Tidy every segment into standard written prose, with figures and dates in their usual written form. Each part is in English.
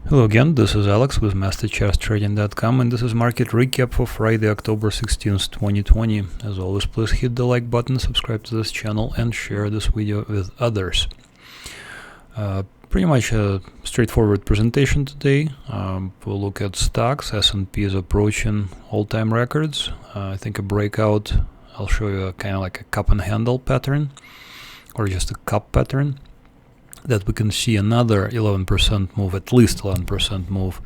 Hello again, this is Alex with MasterChartsTrading.com, and this is market recap for Friday, October 16th, 2020. As always, please hit the like button, subscribe to this channel, and share this video with others. Pretty much a straightforward presentation today. We'll look at stocks. S&P is approaching all-time records. I think a breakout. I'll show you kind of like a cup and handle pattern, or just a cup pattern, that we can see another 11% move, at least 11% move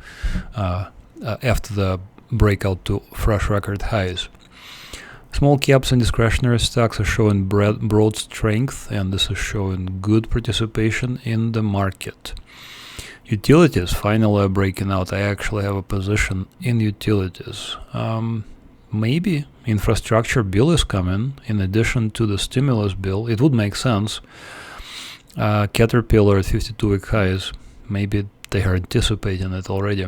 after the breakout to fresh record highs. Small caps and discretionary stocks are showing broad strength, and this is showing good participation in the market. Utilities finally are breaking out. I actually have a position in utilities. Maybe infrastructure bill is coming in addition to the stimulus bill. It would make sense. Caterpillar at 52-week highs. Maybe they are anticipating it already.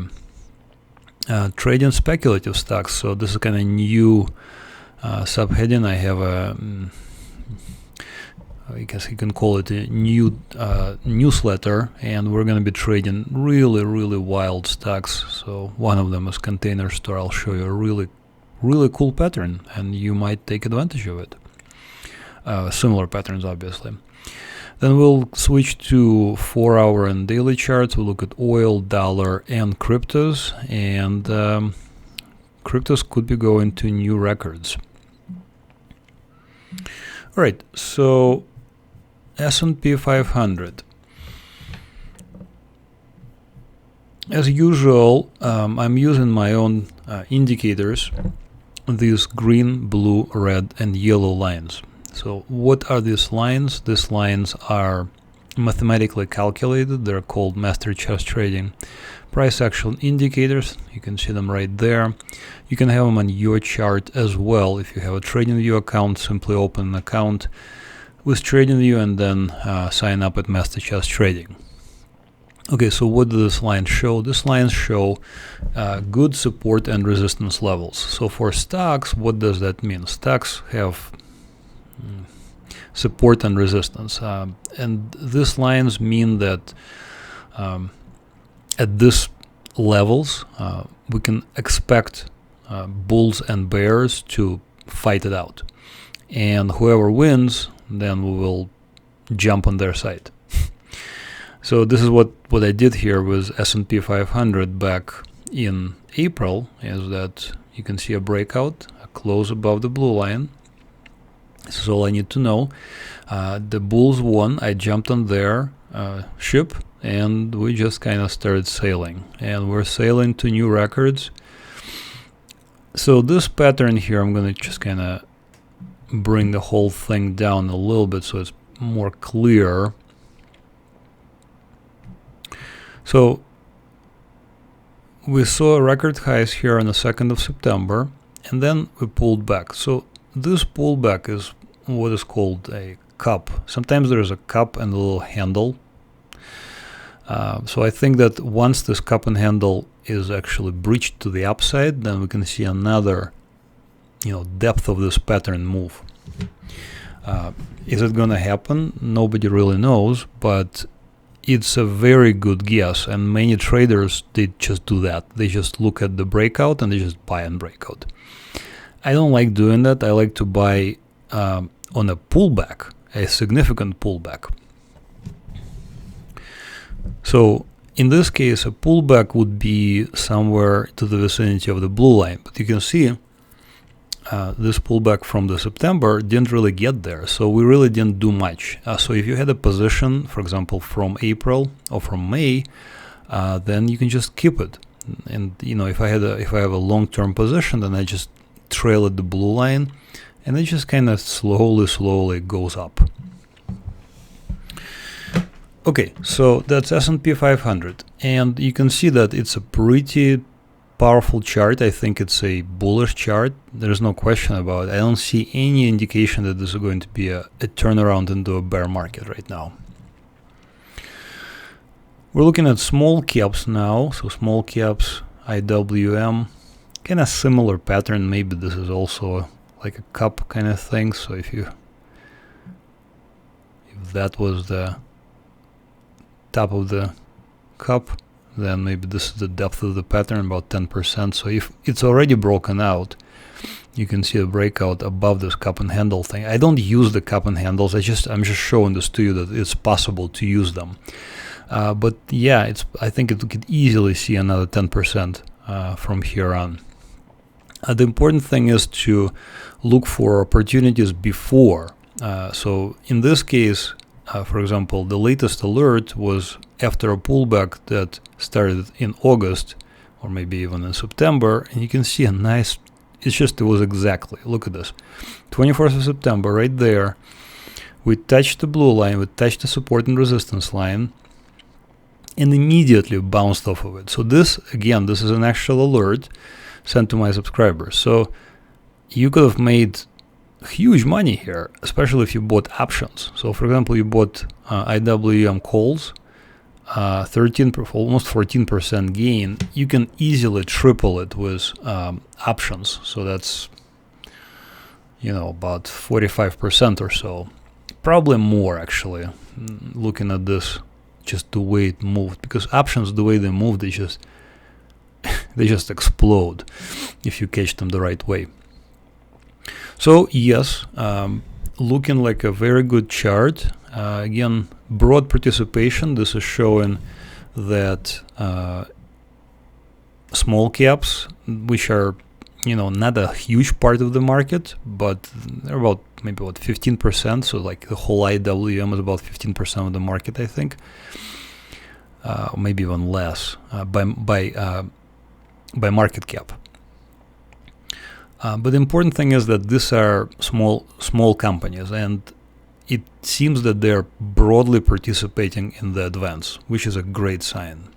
Trading speculative stocks. So this is kind of new subheading. I have I guess you can call it a new newsletter, and we're going to be trading really wild stocks. So one of them is Container Store. I'll show you a really cool pattern, and you might take advantage of it. Similar patterns, obviously. Then we'll switch to 4-hour and daily charts. We'll look at oil, dollar, and cryptos. And cryptos could be going to new records. All right, so S&P 500. As usual, I'm using my own indicators, these green, blue, red, and yellow lines. So what are these lines? These lines are mathematically calculated. They're called MasterCharts Trading price action indicators. You can see them right there. You can have them on your chart as well. If you have a TradingView account, simply open an account with TradingView and then sign up at MasterCharts Trading. Okay, so what do these lines show? These lines show good support and resistance levels. So for stocks, what does that mean? Stocks have support and resistance, and these lines mean that at these levels we can expect bulls and bears to fight it out, and whoever wins, then we will jump on their side. So this is what I did here with S&P 500 back in April, is that you can see a breakout, a close above the blue line. This is all I need to know. The bulls won. I jumped on their ship, and we just kind of started sailing. And we're sailing to new records. So this pattern here, I'm going to just kind of bring the whole thing down a little bit so it's more clear. So we saw record highs here on the 2nd of September, and then we pulled back. So this pullback is what is called a cup. Sometimes there is a cup and a little handle. So I think that once this cup and handle is actually breached to the upside, then we can see another, depth of this pattern move. Is it going to happen? Nobody really knows, but it's a very good guess, and many traders, they just do that. They just look at the breakout and they just buy on breakout. I don't like doing that. I like to buy on a pullback, a significant pullback. So in this case, a pullback would be somewhere to the vicinity of the blue line. But you can see this pullback from the September didn't really get there. So we really didn't do much. So if you had a position, for example, from April or from May, then you can just keep it. And if I have a long-term position, then I just trail at the blue line, and it just kind of slowly goes up. Okay, so that's S&P 500, and you can see that it's a pretty powerful chart. I think it's a bullish chart. There's no question about it. I don't see any indication that this is going to be a turnaround into a bear market right now. We're looking at small caps now. So small caps, IWM, kind of similar pattern. Maybe this is also like a cup kind of thing. So if that was the top of the cup, then maybe this is the depth of the pattern, about 10%. So if it's already broken out, you can see a breakout above this cup and handle thing. I don't use the cup and handles. I'm just showing this to you that it's possible to use them. But yeah, I think it could easily see another 10% from here on. The important thing is to look for opportunities before. So in this case, for example, the latest alert was after a pullback that started in August, or maybe even in September, and you can see a nice, it was exactly, look at this, 24th of September, right there, we touched the blue line, we touched the support and resistance line, and immediately bounced off of it. So this, again, this is an actual alert sent to my subscribers. So you could have made huge money here, especially if you bought options. So for example, you bought IWM calls, almost 14% gain. You can easily triple it with options. So that's, about 45% or so, probably more actually, looking at this, just the way it moved, because options, the way they move, they just explode if you catch them the right way. So yes, looking like a very good chart. Again, broad participation. This is showing that small caps, which are not a huge part of the market, but they're maybe 15%. So like the whole IWM is about 15% of the market, I think, maybe even less by market cap. But the important thing is that these are small companies, and it seems that they're broadly participating in the advance, which is a great sign.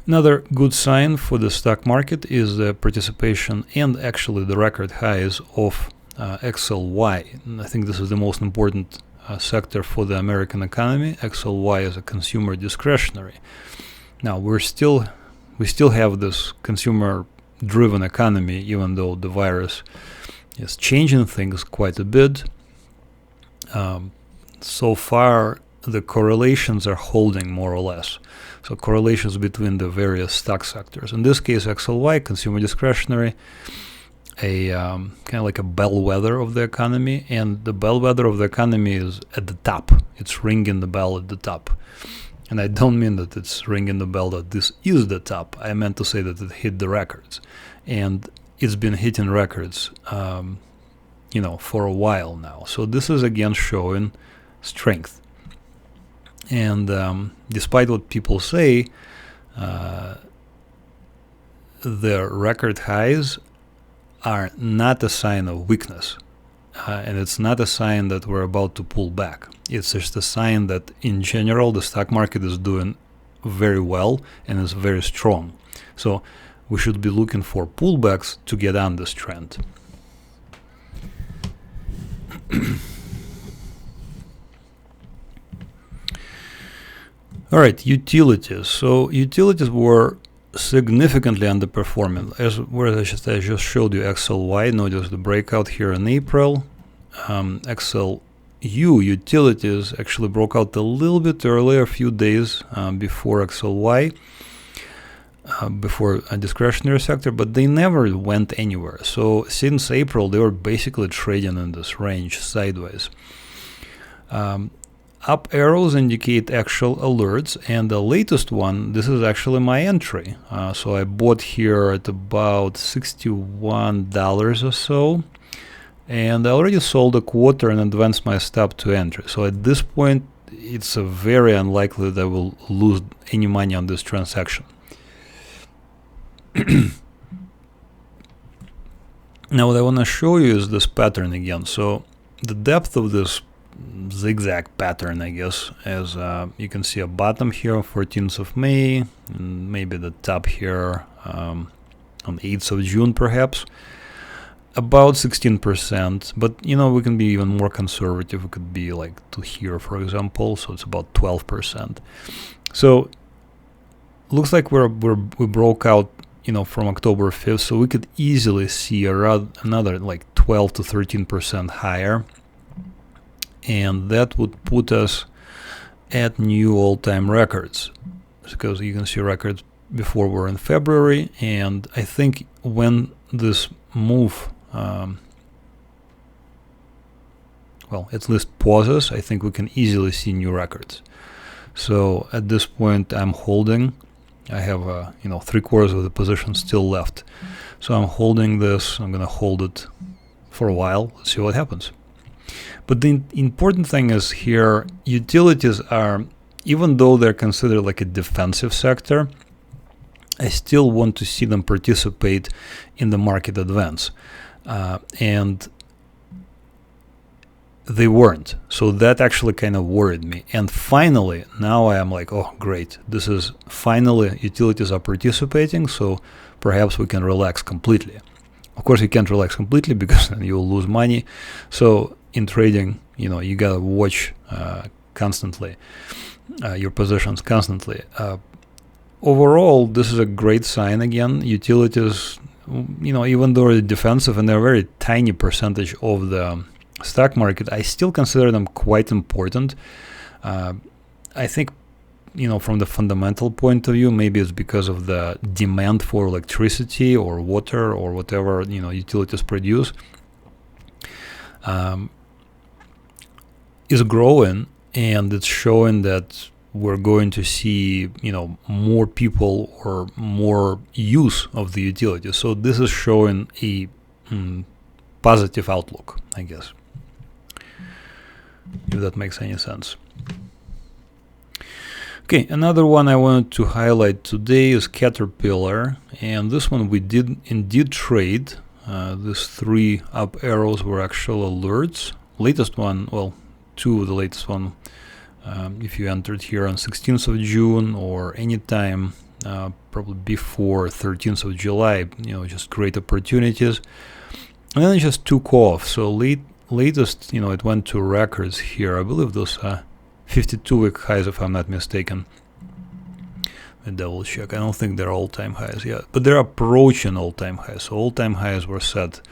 Another good sign for the stock market is the participation and actually the record highs of XLY. And I think this is the most important sector for the American economy. XLY is a consumer discretionary. Now we still have this consumer-driven economy, even though the virus is changing things quite a bit. So far, the correlations are holding more or less. So correlations between the various stock sectors. In this case, XLY, consumer discretionary, a kind of like a bellwether of the economy, and the bellwether of the economy is at the top. It's ringing the bell at the top. And I don't mean that it's ringing the bell that this is the top. I meant to say that it hit the records. And it's been hitting records, for a while now. So this is again showing strength. And despite what people say, the record highs are not a sign of weakness. And it's not a sign that we're about to pull back. It's just a sign that in general the stock market is doing very well and is very strong. So we should be looking for pullbacks to get on this trend. All right, utilities. So utilities were significantly underperforming. As I just showed you XLY, notice the breakout here in April. XLU utilities actually broke out a little bit earlier, a few days before XLY, before a discretionary sector, but they never went anywhere. So since April, they were basically trading in this range sideways. Up arrows indicate actual alerts, and the latest one, this is actually my entry. So I bought here at about $61 or so, and I already sold a quarter and advanced my stop to entry. So at this point, it's very unlikely that I will lose any money on this transaction. Now what I want to show you is this pattern again. So the depth of this zigzag pattern, I guess, as you can see a bottom here on 14th of May, and maybe the top here on 8th of June perhaps, about 16%, but we can be even more conservative. We could be like to here, for example, so it's about 12%. So looks like we broke out from October 5th, so we could easily see another like 12 to 13% higher. and that would put us at new all-time records, because you can see records before we're in February, and I think when this move at least pauses, I think we can easily see new records. So at this point I'm holding. I have 3/4 of the position still left, so I'm holding this. I'm gonna hold it for a while. Let's see what happens. But the important thing is here, utilities are, even though they're considered like a defensive sector, I still want to see them participate in the market advance, and they weren't. So that actually kind of worried me. And finally, now I am like, oh great, this is finally utilities are participating, so perhaps we can relax completely. Of course you can't relax completely because then you'll lose money. So in trading, you gotta watch constantly your positions constantly. Overall, this is a great sign. Again, utilities, even though they're defensive and they're a very tiny percentage of the stock market, I still consider them quite important. I think, from the fundamental point of view, maybe it's because of the demand for electricity or water or whatever utilities produce is growing, and it's showing that we're going to see more people or more use of the utilities. So this is showing a positive outlook, I guess, if that makes any sense. Okay, another one I wanted to highlight today is Caterpillar, and this one we did indeed trade. These 3 up arrows were actual alerts. Latest one, well, 2 of the latest one, if you entered here on 16th of June or anytime probably before 13th of July, just great opportunities. And then it just took off. So latest, it went to records here. I believe those are 52-week highs, if I'm not mistaken. I double check. I don't think they're all-time highs yet, but they're approaching all-time highs. So all-time highs were set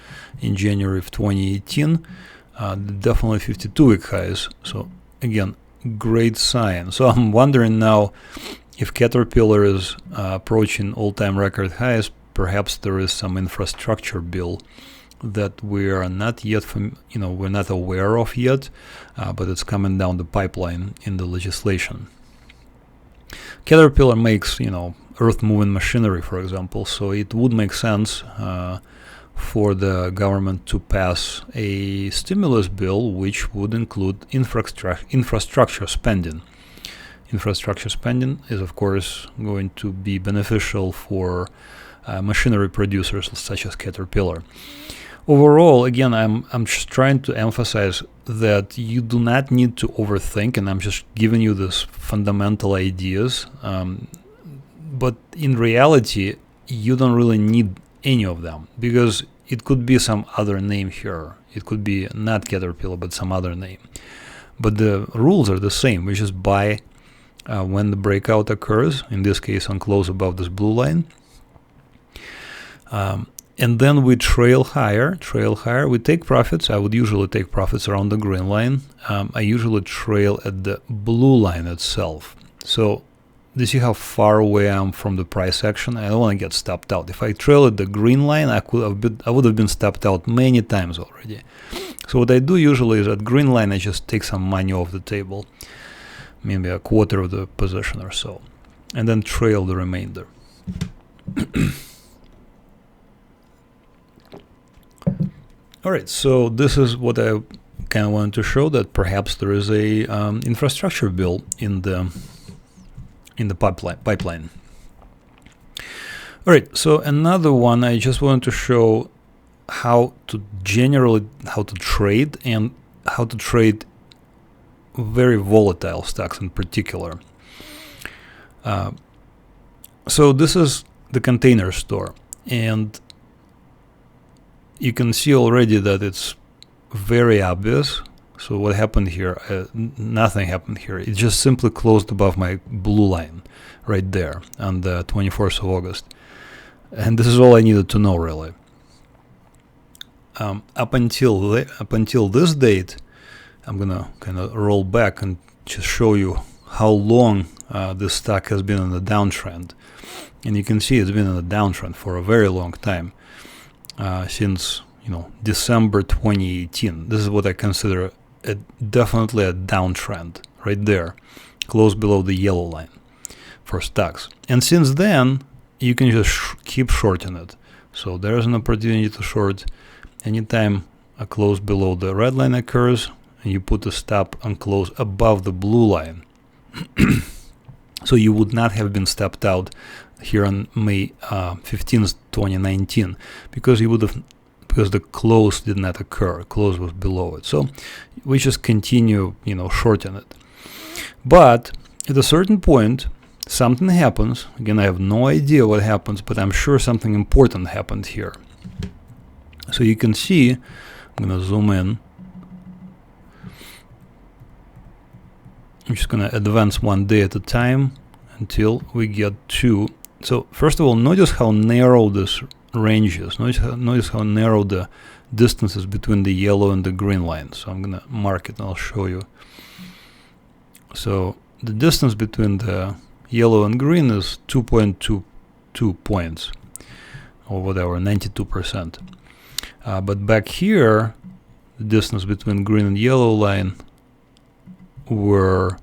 in January of 2018. Definitely 52-week highs. So again, great sign. So I'm wondering now if Caterpillar is approaching all-time record highs. Perhaps there is some infrastructure bill that we are not yet we're not aware of yet, but it's coming down the pipeline in the legislation. Caterpillar makes earth moving machinery, for example, so it would make sense for the government to pass a stimulus bill which would include infrastructure spending. Infrastructure spending is of course going to be beneficial for machinery producers such as Caterpillar. Overall, again, I'm just trying to emphasize that you do not need to overthink, and I'm just giving you these fundamental ideas. But in reality, you don't really need any of them, because it could be some other name here. It could be not Caterpillar, but some other name. But the rules are the same. We just buy when the breakout occurs, in this case on close above this blue line. And then we trail higher. We take profits. I would usually take profits around the green line. I usually trail at the blue line itself. So do you see how far away I am from the price action? I don't want to get stopped out. If I trail at the green line, I would have been stopped out many times already. So what I do usually is at green line, I just take some money off the table, maybe a quarter of the position or so, and then trail the remainder. All right, so this is what I kind of wanted to show, that perhaps there is a infrastructure bill in the pipeline. All right, so another one, I just wanted to show how to trade and how to trade very volatile stocks in particular. So this is the Container Store, and you can see already that it's very obvious. So what happened here? Nothing happened here. It just simply closed above my blue line right there on the 24th of August. And this is all I needed to know, really. Up until this date, I'm gonna kind of roll back and just show you how long this stock has been in the downtrend. And you can see it's been in a downtrend for a very long time, since December 2018. This is what I consider definitely a downtrend right there, close below the yellow line for stocks. And since then, you can just keep shorting it. So there's an opportunity to short anytime a close below the red line occurs, and you put a stop and close above the blue line. So you would not have been stopped out here on May 15th, 2019, because the close did not occur. Close was below it. So we just continue, shorting it. But at a certain point, something happens. Again, I have no idea what happens, but I'm sure something important happened here. So you can see, I'm going to zoom in. I'm just going to advance one day at a time until we get to. So first of all, notice how narrow this range is. Notice how narrow the distance is between the yellow and the green line. So I'm going to mark it and I'll show you. So the distance between the yellow and green is 2.22 points, or whatever, 92%. But back here, the distance between green and yellow line were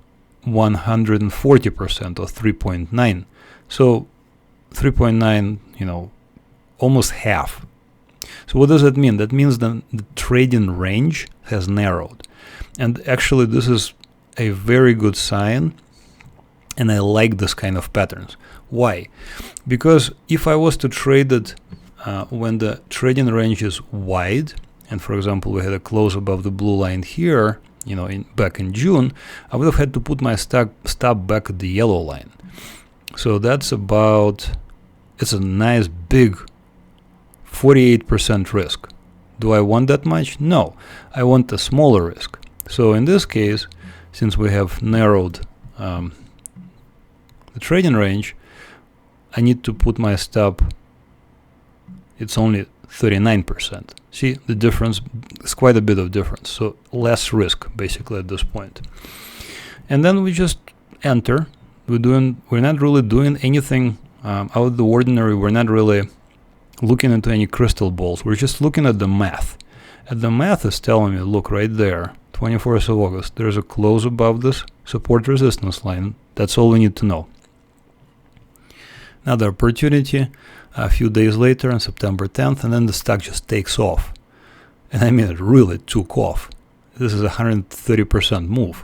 140%, or 3.9. So 3.9, almost half. So what does that mean? That means that the trading range has narrowed. And actually, this is a very good sign, and I like this kind of patterns. Why? Because if I was to trade it when the trading range is wide, and for example, we had a close above the blue line here, back in June, I would have had to put my stop back at the yellow line. So that's it's a nice big 48% risk. Do I want that much? No, I want a smaller risk. So in this case, since we have narrowed the trading range, I need to put my stop, it's only 39%. See the difference? It's quite a bit of difference. So less risk basically at this point. And then we just enter. We're not really doing anything out of the ordinary. We're not really looking into any crystal balls. We're just looking at the math. And the math is telling me, look right there, 24th of August, there's a close above this support resistance line. That's all we need to know. Another opportunity a few days later on September 10th, and then the stock just takes off. And I mean, it really took off. This is a 130% move.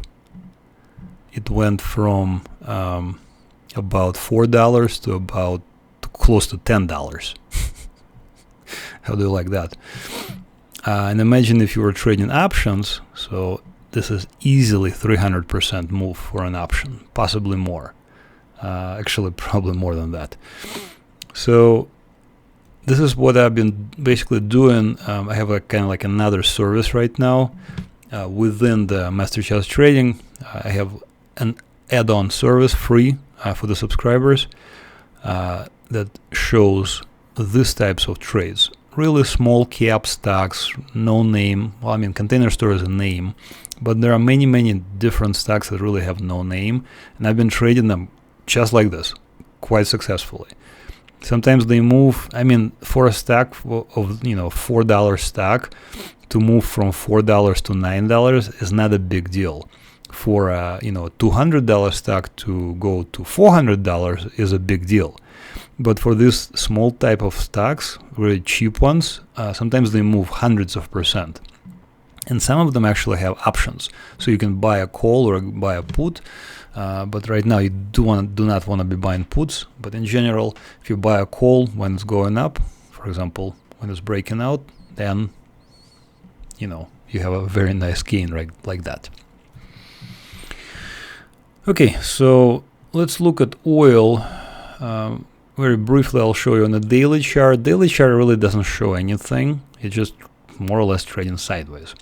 It went from about $4 to about close to $10. How do you like that? And imagine if you were trading options. So this is easily 300% move for an option, possibly more. Actually, probably more than that. So this is what I've been basically doing. I have a kind of like another service right now within the MasterCharts Trading. I have an add-on service free for the subscribers that shows these types of trades. Really small cap stocks, no name. Well, I mean, Container Store is a name, but there are many, many different stocks that really have no name, and I've been trading them just like this, quite successfully. Sometimes they move. I mean, for a stack of $4 stock to move from $4 to $9 is not a big deal. For a $200 stock to go to $400 is a big deal. But for this small type of stocks, really cheap ones, sometimes they move hundreds of %. And some of them actually have options. So you can buy a call or buy a put. But right now you do not want to be buying puts. But in general, if you buy a call when it's going up, for example, when it's breaking out, then you have a very nice gain right like that. Okay, so let's look at oil. Very briefly, I'll show you on the daily chart. Daily chart really doesn't show anything. It's just more or less trading sideways.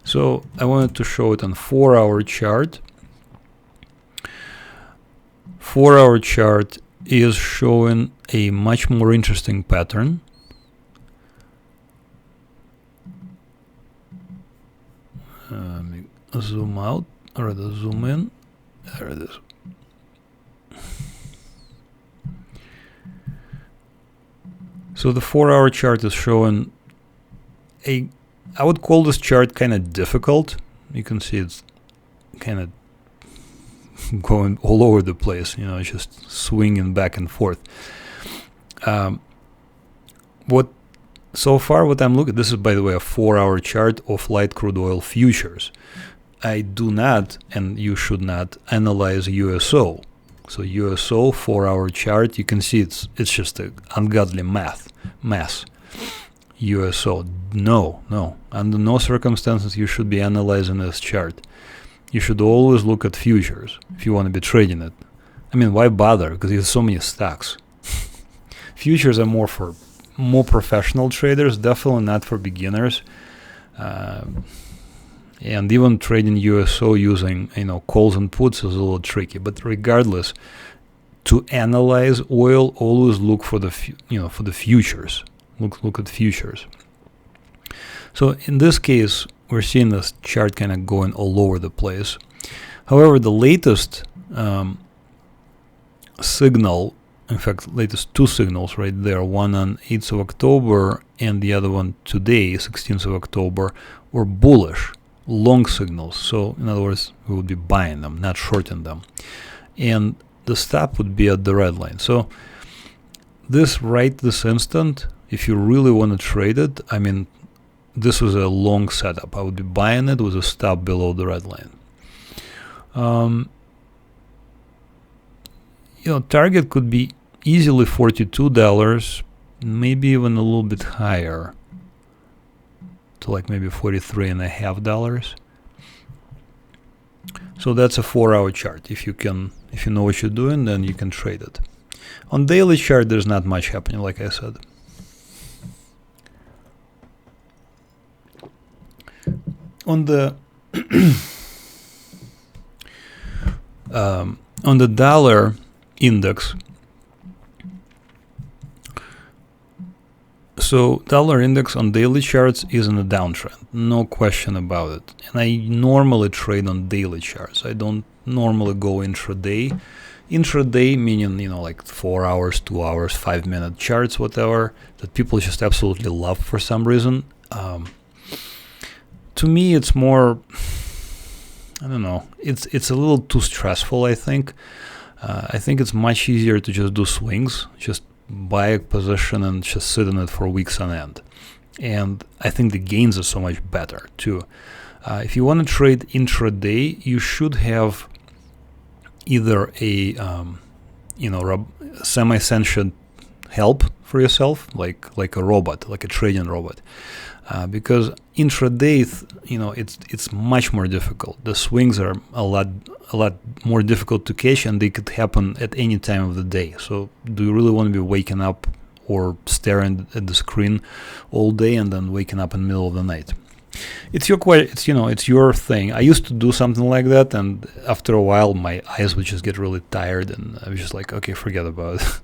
So I wanted to show it on 4-hour chart. 4-hour chart is showing a much more interesting pattern. zoom out, or rather zoom in. There it is. So the 4-hour chart is showing I would call this chart kind of difficult. You can see it's kind of going all over the place, it's just swinging back and forth. So far what I'm looking, this is by the way a 4-hour chart of light crude oil futures. I do not, and you should not, analyze USO. So USO 4-hour chart, you can see it's just an ungodly mass. USO, no, under no circumstances you should be analyzing this chart. You should always look at futures if you want to be trading it. I mean, why bother? Because there's so many stocks. Futures are more for more professional traders, definitely not for beginners. And even trading USO using calls and puts is a little tricky. But regardless, to analyze oil, always look for the for the futures. Look at futures. So in this case, we're seeing this chart kind of going all over the place. However, the latest signal, in fact, latest two signals right there, one on 8th of October and the other one today, 16th of October, were bullish, long signals. So in other words, we would be buying them, not shorting them. And the stop would be at the red line. So this instant, if you really want to trade it, I mean, this was a long setup. I would be buying it with a stop below the red line. Target could be easily $42, maybe even a little bit higher to like maybe $43.50. So that's a 4-hour chart. If you know what you're doing, then you can trade it. On daily chart, there's not much happening, like I said. On the on the dollar index, so dollar index on daily charts is in a downtrend, no question about it. And I normally trade on daily charts. I don't normally go intraday. Intraday meaning like 4 hours, 2 hours, 5-minute charts, whatever, that people just absolutely love for some reason. To me, it's more, I don't know, it's a little too stressful, I think. I think it's much easier to just do swings, just buy a position and just sit in it for weeks on end. And I think the gains are so much better too. If you want to trade intraday, you should have either a semi-sentient help for yourself, like a robot, like a trading robot. Because intraday, it's much more difficult. The swings are a lot more difficult to catch, and they could happen at any time of the day. So, do you really want to be waking up or staring at the screen all day and then waking up in the middle of the night? It's your thing. I used to do something like that, and after a while, my eyes would just get really tired, and I was just like, okay, forget about it.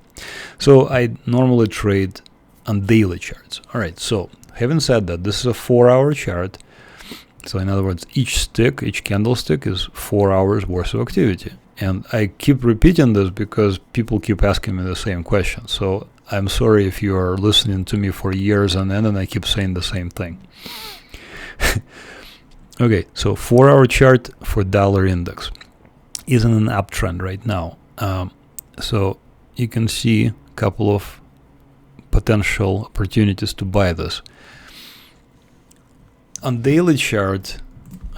So I normally trade on daily charts. All right, so having said that, this is a 4-hour chart. So in other words, each candlestick is 4 hours worth of activity. And I keep repeating this because people keep asking me the same question. So I'm sorry if you are listening to me for years on end and I keep saying the same thing. Okay, so 4-hour chart for dollar index is in an uptrend right now. So you can see a couple of potential opportunities to buy this. On daily chart,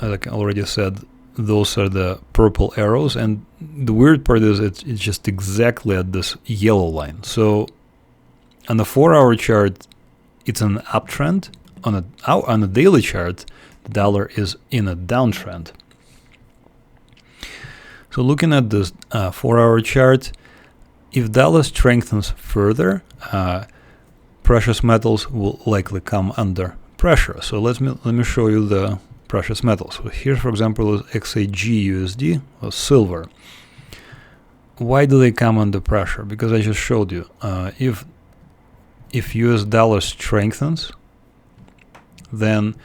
like I already said, those are the purple arrows, and the weird part is it's just exactly at this yellow line. So on the 4-hour chart, it's an uptrend. On a daily chart, the dollar is in a downtrend. So looking at this 4-hour chart, if dollar strengthens further, precious metals will likely come under pressure. So let me show you the precious metals. So here, for example, is XAG/USD or silver. Why do they come under pressure? Because I just showed you, if US dollar strengthens, then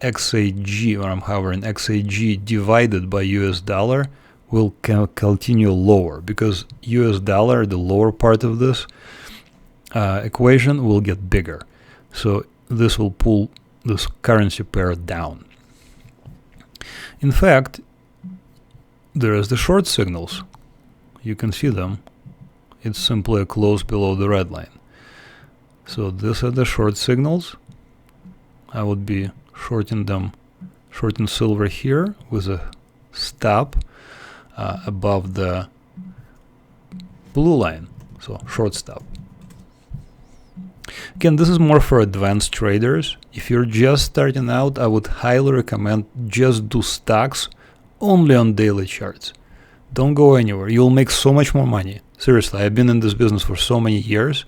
XAG, or I'm hovering, XAG divided by US dollar will continue lower, because US dollar, the lower part of this equation, will get bigger. So this will pull this currency pair down. In fact, there is the short signals. You can see them. It's simply a close below the red line. So these are the short signals. I would be shorting them, shorting silver here with a stop above the blue line, so short stop. Again, this is more for advanced traders. If you're just starting out, I would highly recommend just do stocks only on daily charts. Don't go anywhere. You'll make so much more money. Seriously, I've been in this business for so many years.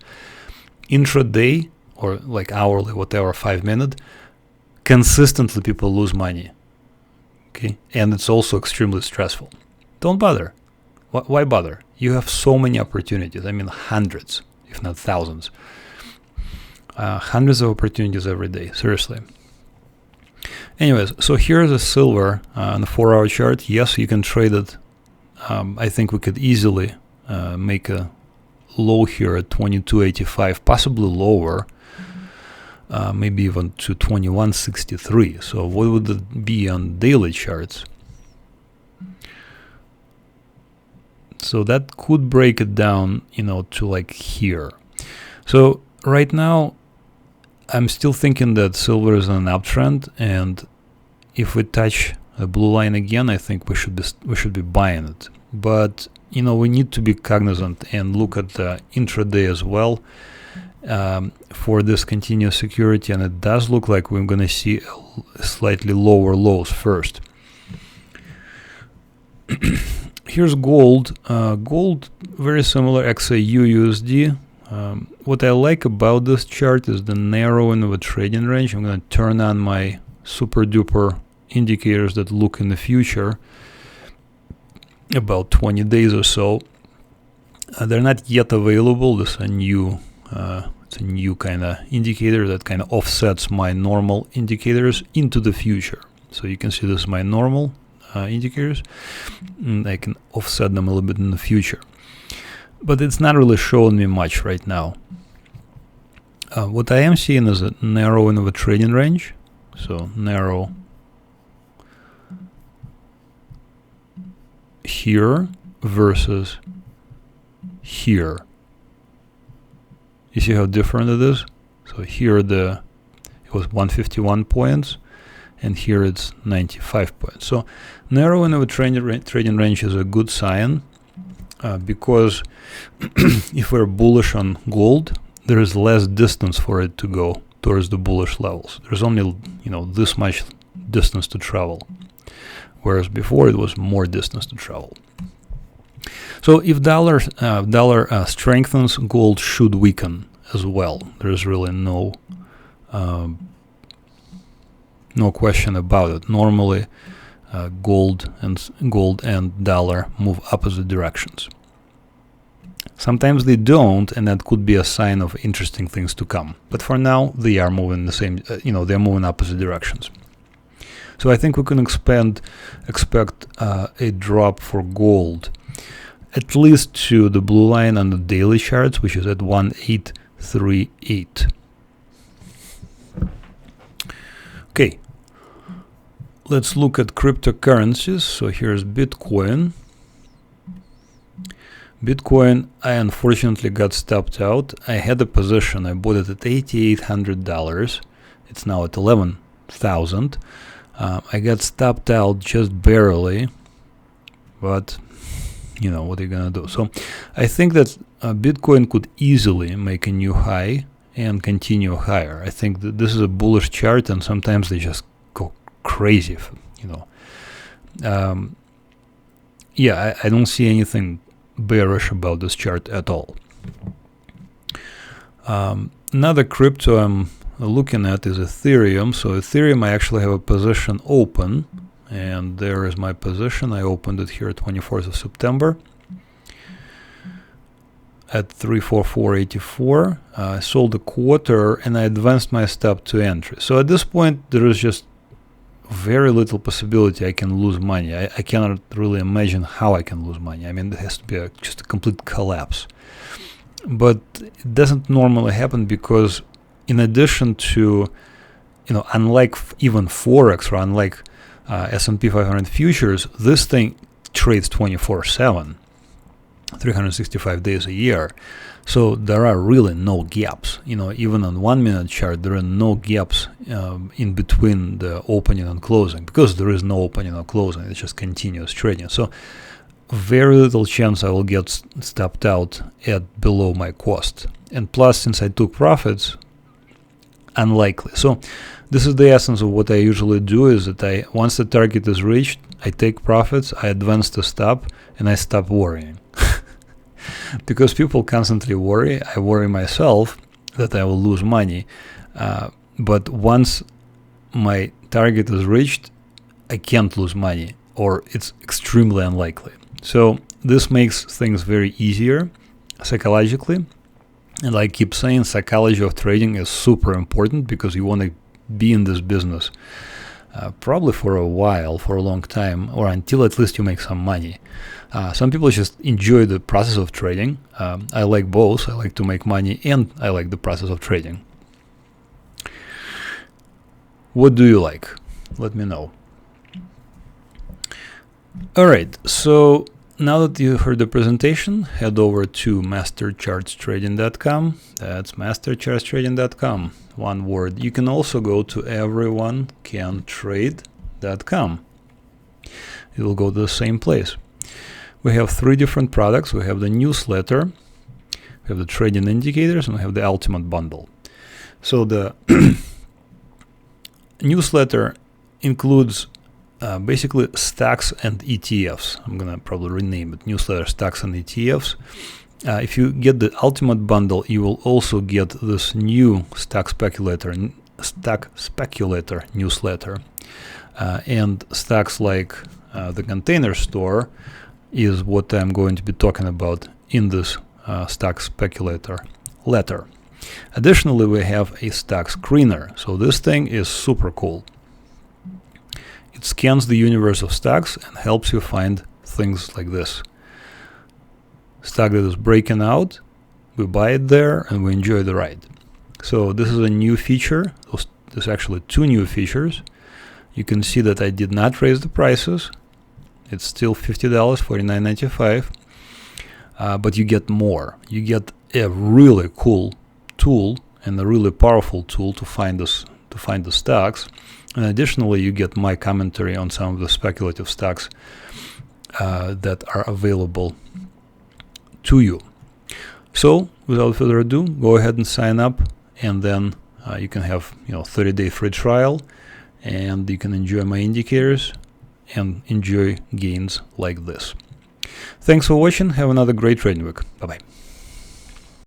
Intraday, or like hourly, whatever, 5 minute, consistently people lose money. Okay, and it's also extremely stressful. Don't bother. Why bother? You have so many opportunities. I mean, hundreds, if not thousands. Hundreds of opportunities every day. Seriously. Anyways, so here's a silver on the 4-hour chart. Yes, you can trade it. I think we could easily make a low here at 22.85, possibly lower, maybe even to 21.63. So what would it be on daily charts? So that could break it down, to like here. So right now, I'm still thinking that silver is on an uptrend, and if we touch a blue line again, I think we should be buying it. But we need to be cognizant and look at the intraday as well for this continuous security, and it does look like we're going to see slightly lower lows first. Here's gold. Gold, very similar, XAU USD. What I like about this chart is the narrowing of a trading range. I'm going to turn on my super duper indicators that look in the future, about 20 days or so. They're not yet available. This is a new kind of indicator that kind of offsets my normal indicators into the future. So you can see this is my normal indicators, and I can offset them a little bit in the future. But it's not really showing me much right now. What I am seeing is a narrowing of a trading range. So narrow here versus here. You see how different it is? So here it was 151 points, and here it's 95 points. So narrowing of a trading range is a good sign, because if we're bullish on gold, there is less distance for it to go towards the bullish levels. There's only this much distance to travel, whereas before it was more distance to travel. So if dollar strengthens, gold should weaken as well. There's really no question about it. Normally, gold and dollar move opposite directions. Sometimes they don't, and that could be a sign of interesting things to come. But for now, they are moving the same. They're moving opposite directions. So I think we can expect a drop for gold, at least to the blue line on the daily charts, which is at 1838. Okay, let's look at cryptocurrencies. So here's Bitcoin. Bitcoin, I unfortunately got stopped out. I had a position. I bought it at $8,800. It's now at $11,000. I got stopped out just barely, but what are you gonna do? So I think that Bitcoin could easily make a new high and continue higher. I think that this is a bullish chart, and sometimes they just go crazy. I don't see anything bearish about this chart at all. Another crypto I'm looking at is Ethereum. So Ethereum, I actually have a position open, and there is my position. I opened it here 24th of September at 344.84. I sold a quarter, and I advanced my stop to entry. So at this point, there is just very little possibility I can lose money. I cannot really imagine how I can lose money. I mean, it has to be just a complete collapse. But it doesn't normally happen because in addition to, unlike even Forex or unlike S&P 500 futures, this thing trades 24/7, 365 days a year. So there are really no gaps. Even on 1 minute chart, there are no gaps in between the opening and closing, because there is no opening or closing. It's just continuous trading. So very little chance I will get stopped out at below my cost. And plus, since I took profits, unlikely. So this is the essence of what I usually do, is that once the target is reached, I take profits, I advance to stop, and I stop worrying. Because people constantly worry. I worry myself that I will lose money. But once my target is reached, I can't lose money, or it's extremely unlikely. So this makes things very easier psychologically. And I keep saying, psychology of trading is super important, because you want to be in this business probably for a while, for a long time, or until at least you make some money. Some people just enjoy the process of trading. I like both. I like to make money, and I like the process of trading. What do you like? Let me know. Alright, so now that you heard the presentation, head over to MasterChartsTrading.com. That's MasterChartsTrading.com. One word. You can also go to everyonecantrade.com. It will go to the same place. We have 3 different products. We have the newsletter, we have the trading indicators, and we have the ultimate bundle. So the newsletter includes basically stocks and ETFs. I'm going to probably rename it newsletter, stocks and ETFs. If you get the ultimate bundle, you will also get this new stock speculator newsletter. And stocks like the Container Store is what I'm going to be talking about in this stock speculator letter. Additionally, we have a stock screener. So this thing is super cool. It scans the universe of stocks and helps you find things like this. Stock that is breaking out, we buy it there and we enjoy the ride. So this is a new feature. There's actually 2 new features. You can see that I did not raise the prices. It's still $50, $49.95. But you get more. You get a really cool tool and a really powerful tool to find the stocks. And additionally, you get my commentary on some of the speculative stocks that are available to you. So, without further ado, go ahead and sign up, and then you can have 30-day free trial, and you can enjoy my indicators and enjoy gains like this. Thanks for watching. Have another great trading week. Bye-bye.